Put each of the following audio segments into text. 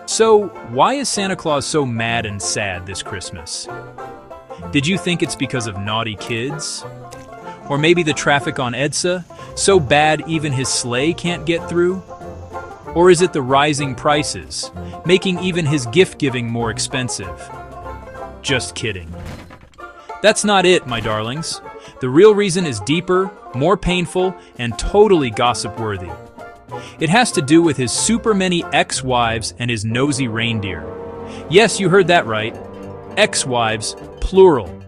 So, why is Santa Claus so mad and sad this Christmas? Did you think it's because of naughty kids? Or maybe the traffic on EDSA, so bad even his sleigh can't get through? Or is it the rising prices, making even his gift-giving more expensive? Just kidding. That's not it, my darlings. The real reason is deeper, more painful, and totally gossip-worthy. It has to do with his super many ex-wives and his nosy reindeer. Yes, you heard that right. Ex-wives, plural.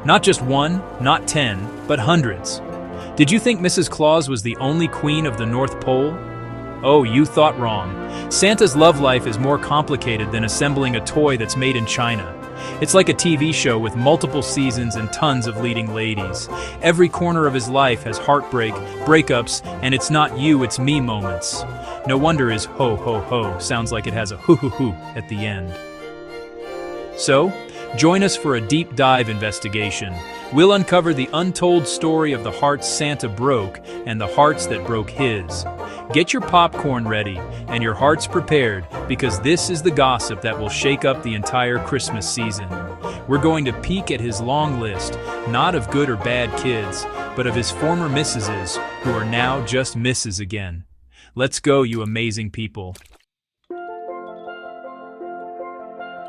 Not just one, not 10, but hundreds. Did you think Mrs. Claus was the only queen of the North Pole? Oh, you thought wrong. Santa's love life is more complicated than assembling a toy that's made in China. It's like a TV show with multiple seasons and tons of leading ladies. Every corner of his life has heartbreak, breakups, and it's not you, it's me moments. No wonder his ho ho ho sounds like it has a hoo hoo hoo at the end. So, join us for a deep dive investigation. We'll uncover the untold story of the hearts Santa broke and the hearts that broke his. Get your popcorn ready and your hearts prepared, because this is the gossip that will shake up the entire Christmas season. We're going to peek at his long list, not of good or bad kids, but of his former missuses who are now just misses again. Let's go, you amazing people.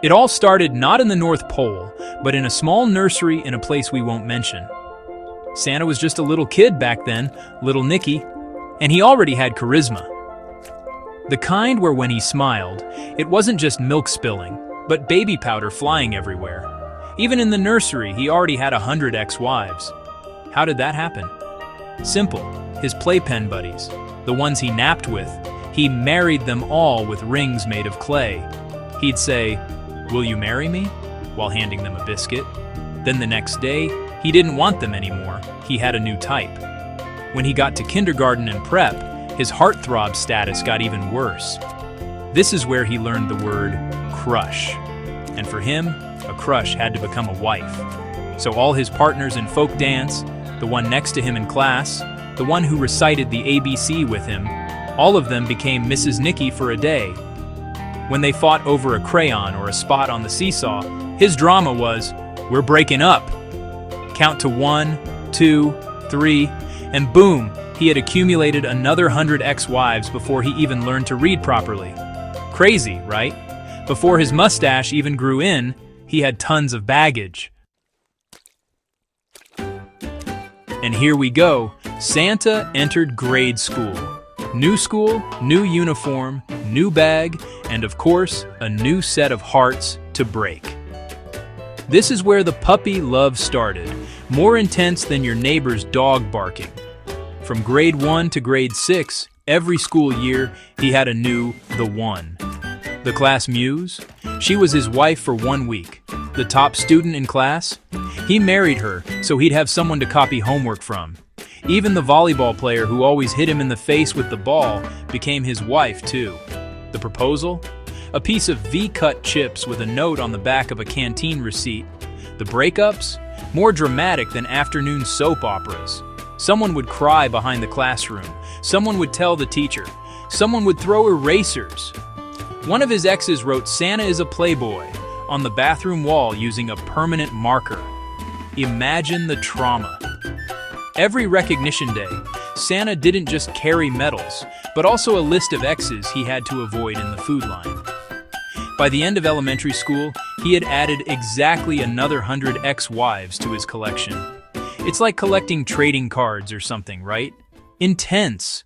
It all started not in the North Pole, but in a small nursery in a place we won't mention. Santa was just a little kid back then, little Nicky, and he already had charisma. The kind where when he smiled, it wasn't just milk spilling, but baby powder flying everywhere. Even in the nursery, he already had 100 ex-wives. How did that happen? Simple. His playpen buddies, the ones he napped with, he married them all with rings made of clay. He'd say, "Will you marry me?" while handing them a biscuit. Then the next day, he didn't want them anymore. He had a new type. When he got to kindergarten and prep, his heartthrob status got even worse. This is where he learned the word crush. And for him, a crush had to become a wife. So all his partners in folk dance, the one next to him in class, the one who recited the ABC with him, all of them became Mrs. Nicky for a day. When they fought over a crayon or a spot on the seesaw, his drama was, "We're breaking up." Count to 1, 2, 3, and boom, he had accumulated another 100 ex-wives before he even learned to read properly. Crazy, right? Before his mustache even grew in, he had tons of baggage. And here we go, Santa entered grade school. New school, new uniform, new bag, and of course, a new set of hearts to break. This is where the puppy love started, more intense than your neighbor's dog barking. From grade 1 to grade 6, every school year, he had a new The One. The class muse? She was his wife for 1 week. The top student in class? He married her so he'd have someone to copy homework from. Even the volleyball player who always hit him in the face with the ball became his wife too. The proposal? A piece of V-cut chips with a note on the back of a canteen receipt. The breakups? More dramatic than afternoon soap operas. Someone would cry behind the classroom. Someone would tell the teacher. Someone would throw erasers. One of his exes wrote "Santa is a playboy" on the bathroom wall using a permanent marker. Imagine the trauma. Every recognition day, Santa didn't just carry medals, but also a list of exes he had to avoid in the food line. By the end of elementary school, he had added exactly another 100 ex-wives to his collection. It's like collecting trading cards or something, right? Intense.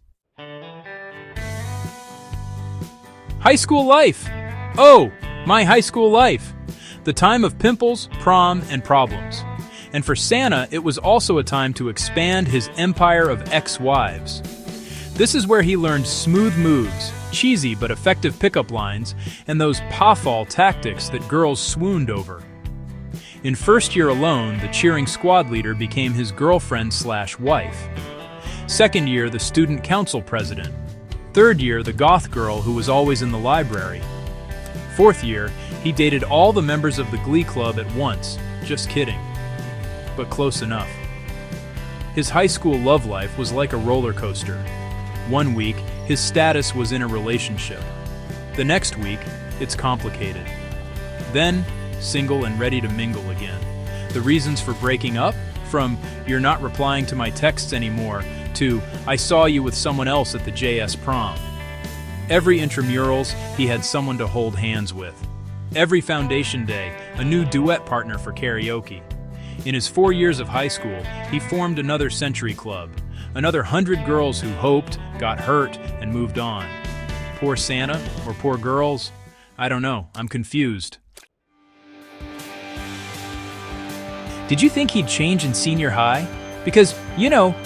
High school life. Oh, my high school life. The time of pimples, prom, and problems. And for Santa, it was also a time to expand his empire of ex-wives. This is where he learned smooth moves, cheesy but effective pickup lines, and those pa-fall tactics that girls swooned over. In first year alone, the cheering squad leader became his girlfriend/wife. Second year, the student council president. Third year, the goth girl who was always in the library. Fourth year, he dated all the members of the Glee Club at once. Just kidding. But close enough. His high school love life was like a roller coaster. 1 week, his status was in a relationship. The next week, it's complicated. Then, single and ready to mingle again. The reasons for breaking up? From, "You're not replying to my texts anymore," to, "I saw you with someone else at the JS prom." Every intramurals, he had someone to hold hands with. Every foundation day, a new duet partner for karaoke. In his 4 years of high school, he formed another century club. Another 100 girls who hoped, got hurt, and moved on. Poor Santa, or poor girls? I don't know, I'm confused. Did you think he'd change in senior high? Because,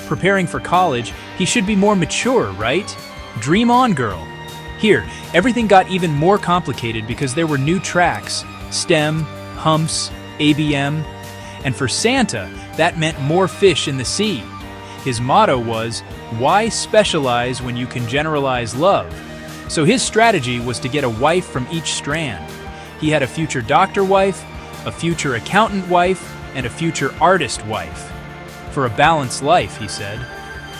preparing for college, he should be more mature, right? Dream on, girl. Here, everything got even more complicated because there were new tracks, STEM, humps, ABM, and for Santa, that meant more fish in the sea. His motto was, "Why specialize when you can generalize love?" So his strategy was to get a wife from each strand. He had a future doctor wife, a future accountant wife, and a future artist wife. For a balanced life, he said.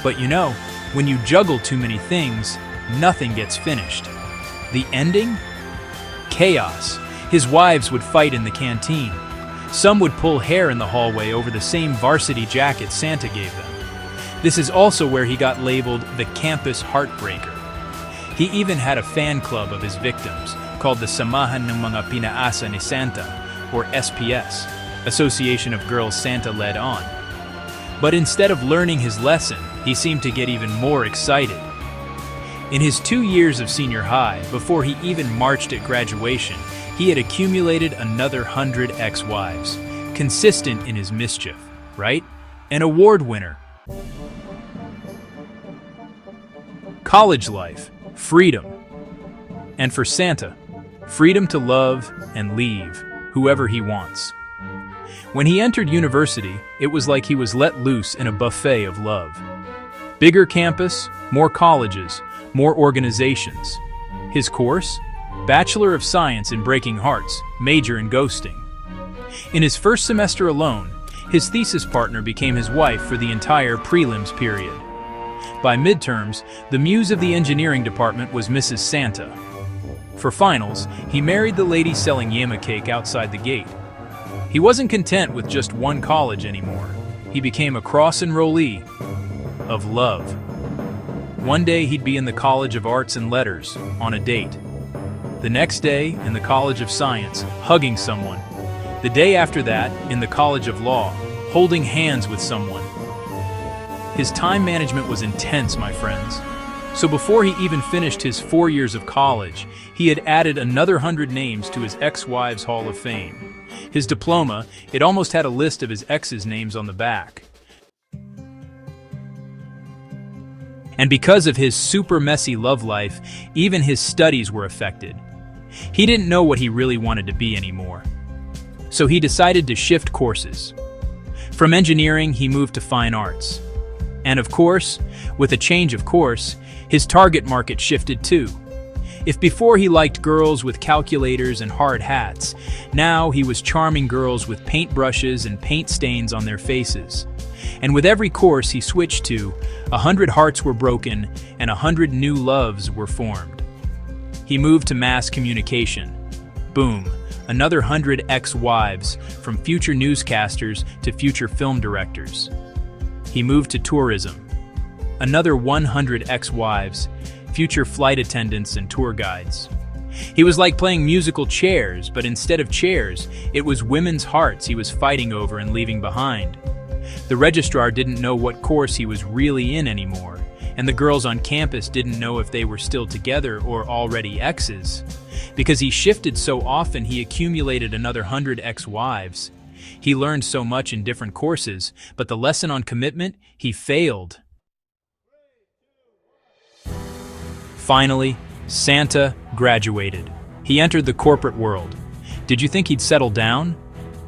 But when you juggle too many things, nothing gets finished. The ending? Chaos. His wives would fight in the canteen. Some would pull hair in the hallway over the same varsity jacket Santa gave them. This is also where he got labeled the campus heartbreaker. He even had a fan club of his victims, called the Samahan ng Mga Pinaasa ni Santa, or SPS, Association of Girls Santa led on. But instead of learning his lesson, he seemed to get even more excited. In his 2 years of senior high, before he even marched at graduation, he had accumulated another 100 ex-wives. Consistent in his mischief, right? An award winner. College life, freedom. And for Santa, freedom to love and leave whoever he wants. When he entered university, it was like he was let loose in a buffet of love. Bigger campus, more colleges, more organizations. His course? Bachelor of Science in Breaking Hearts, major in ghosting. In his first semester alone, his thesis partner became his wife for the entire prelims period. By midterms, the muse of the engineering department was Mrs. Santa. For finals, he married the lady selling yema cake outside the gate. He wasn't content with just one college anymore. He became a cross-enrollee of love. One day he'd be in the College of Arts and Letters, on a date. The next day, in the College of Science, hugging someone. The day after that, in the College of Law, holding hands with someone. His time management was intense, my friends. So before he even finished his 4 years of college, he had added another 100 names to his ex-wives' Hall of Fame. His diploma, it almost had a list of his ex's names on the back. And because of his super messy love life, even his studies were affected. He didn't know what he really wanted to be anymore. So he decided to shift courses. From engineering, he moved to fine arts. And of course, with a change of course, his target market shifted too. If before he liked girls with calculators and hard hats, now he was charming girls with paintbrushes and paint stains on their faces. And with every course he switched to, 100 hearts were broken and 100 new loves were formed. He moved to mass communication. Boom, another 100 ex-wives, from future newscasters to future film directors. He moved to tourism. Another 100 ex-wives, future flight attendants and tour guides. He was like playing musical chairs, but instead of chairs, it was women's hearts he was fighting over and leaving behind. The registrar didn't know what course he was really in anymore, and the girls on campus didn't know if they were still together or already exes. Because he shifted so often, he accumulated another 100 ex-wives. He learned so much in different courses, but the lesson on commitment, he failed. Finally, Santa graduated. He entered the corporate world. Did you think he'd settle down?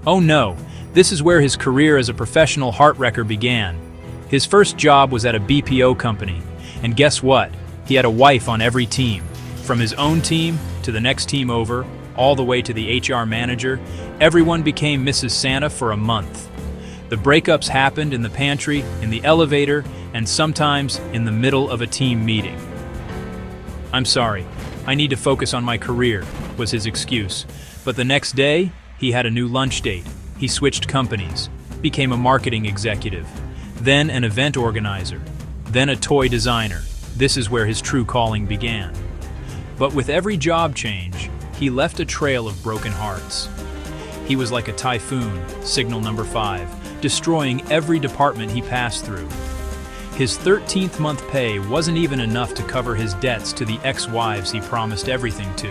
Oh no, this is where his career as a professional heartwrecker began. His first job was at a BPO company, and guess what? He had a wife on every team. From his own team to the next team over, all the way to the HR manager, everyone became Mrs. Santa for a month. The breakups happened in the pantry, in the elevator, and sometimes in the middle of a team meeting. "I'm sorry, I need to focus on my career," was his excuse. But the next day, he had a new lunch date. He switched companies, became a marketing executive, then an event organizer, then a toy designer. This is where his true calling began. But with every job change, he left a trail of broken hearts. He was like a typhoon, signal number 5, destroying every department he passed through. His 13th month pay wasn't even enough to cover his debts to the ex-wives he promised everything to.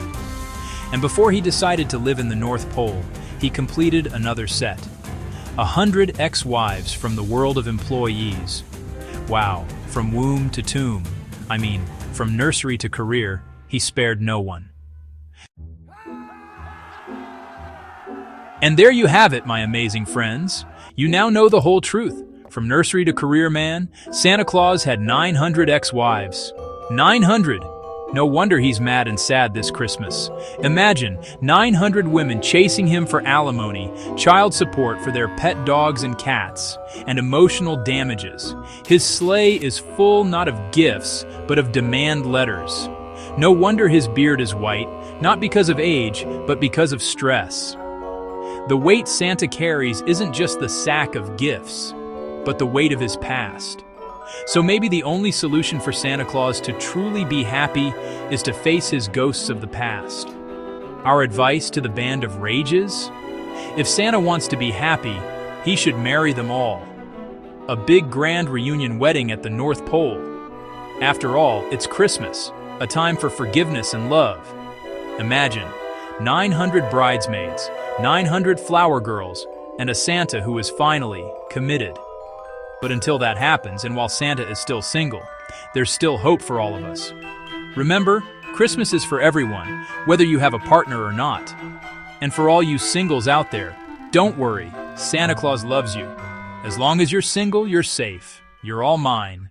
And before he decided to live in the North Pole, he completed another set. 100 ex-wives from the world of employees. Wow, from womb to tomb. I mean, from nursery to career, he spared no one. And there you have it, my amazing friends. You now know the whole truth. From nursery to career man, Santa Claus had 900 ex-wives. 900! No wonder he's mad and sad this Christmas. Imagine 900 women chasing him for alimony, child support for their pet dogs and cats, and emotional damages. His sleigh is full not of gifts, but of demand letters. No wonder his beard is white, not because of age, but because of stress. The weight Santa carries isn't just the sack of gifts, but the weight of his past. So maybe the only solution for Santa Claus to truly be happy is to face his ghosts of the past. Our advice to the band of rages? If Santa wants to be happy, he should marry them all. A big grand reunion wedding at the North Pole. After all, it's Christmas, a time for forgiveness and love. Imagine 900 bridesmaids, 900 flower girls, and a Santa who is finally committed. But until that happens, and while Santa is still single, there's still hope for all of us. Remember, Christmas is for everyone, whether you have a partner or not. And for all you singles out there, don't worry, Santa Claus loves you. As long as you're single, you're safe. You're all mine.